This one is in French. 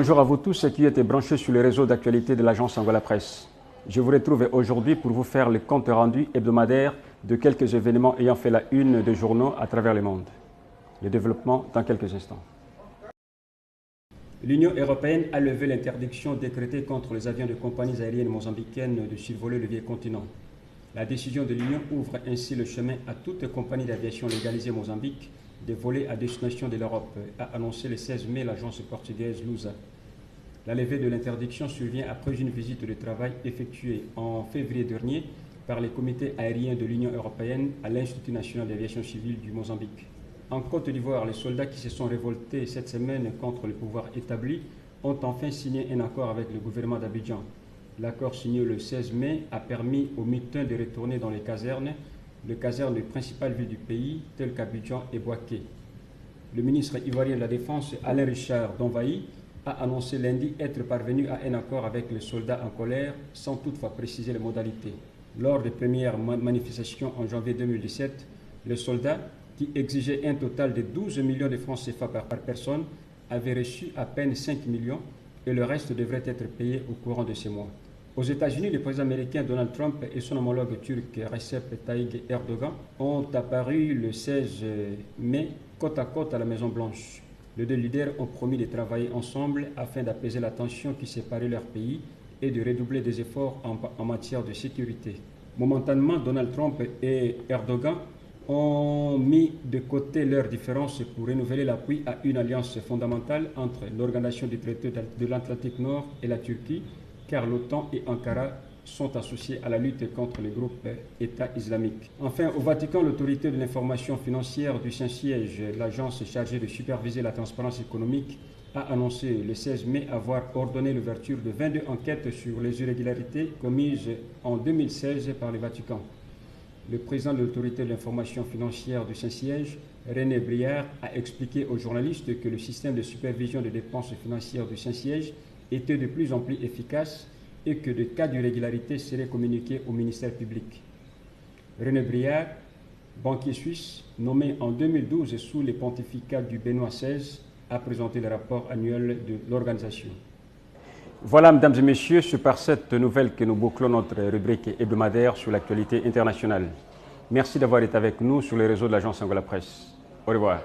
Bonjour à vous tous qui êtes branchés sur les réseaux d'actualité de l'agence Angola Presse. Je vous retrouve aujourd'hui pour vous faire le compte rendu hebdomadaire de quelques événements ayant fait la une des journaux à travers le monde. Le développement dans quelques instants. L'Union européenne a levé l'interdiction décrétée contre les avions de compagnies aériennes mozambicaines de survoler le vieux continent. La décision de l'Union ouvre ainsi le chemin à toute compagnie d'aviation légalisée Mozambique de voler à destination de l'Europe, a annoncé le 16 mai l'agence portugaise Lusa. La levée de l'interdiction survient après une visite de travail effectuée en février dernier par les comités aériens de l'Union européenne à l'Institut national d'aviation civile du Mozambique. En Côte d'Ivoire, les soldats qui se sont révoltés cette semaine contre le pouvoir établi ont enfin signé un accord avec le gouvernement d'Abidjan. L'accord signé le 16 mai a permis aux mutins de retourner dans les casernes des principales villes du pays, telles qu'Abidjan et Bouaké. Le ministre ivoirien de la Défense, Alain Richard Donvaï, a annoncé lundi être parvenu à un accord avec les soldats en colère, sans toutefois préciser les modalités. Lors des premières manifestations en janvier 2017, les soldats, qui exigeaient un total de 12 millions de francs CFA par personne, avaient reçu à peine 5 millions et le reste devrait être payé au courant de ces mois. Aux États-Unis, le président américain Donald Trump et son homologue turc Recep Tayyip Erdogan ont apparu le 16 mai côte à côte à la Maison-Blanche. Les deux leaders ont promis de travailler ensemble afin d'apaiser la tension qui séparait leurs pays et de redoubler des efforts en matière de sécurité. Momentanément, Donald Trump et Erdogan ont mis de côté leurs différences pour renouveler l'appui à une alliance fondamentale entre l'Organisation du traité de l'Atlantique Nord et la Turquie, car l'OTAN et Ankara sont associés à la lutte contre le groupe État islamique. Enfin, au Vatican, l'autorité de l'information financière du Saint-Siège, l'agence chargée de superviser la transparence économique, a annoncé le 16 mai avoir ordonné l'ouverture de 22 enquêtes sur les irrégularités commises en 2016 par le Vatican. Le président de l'autorité de l'information financière du Saint-Siège, René Briard, a expliqué aux journalistes que le système de supervision des dépenses financières du Saint-Siège était de plus en plus efficace et que des cas d'irrégularité seraient communiqués au ministère public. René Briard, banquier suisse, nommé en 2012 sous les pontificats du Benoît XVI, a présenté le rapport annuel de l'organisation. Voilà, mesdames et messieurs, c'est par cette nouvelle que nous bouclons notre rubrique hebdomadaire sur l'actualité internationale. Merci d'avoir été avec nous sur les réseaux de l'agence Angola Presse. Au revoir.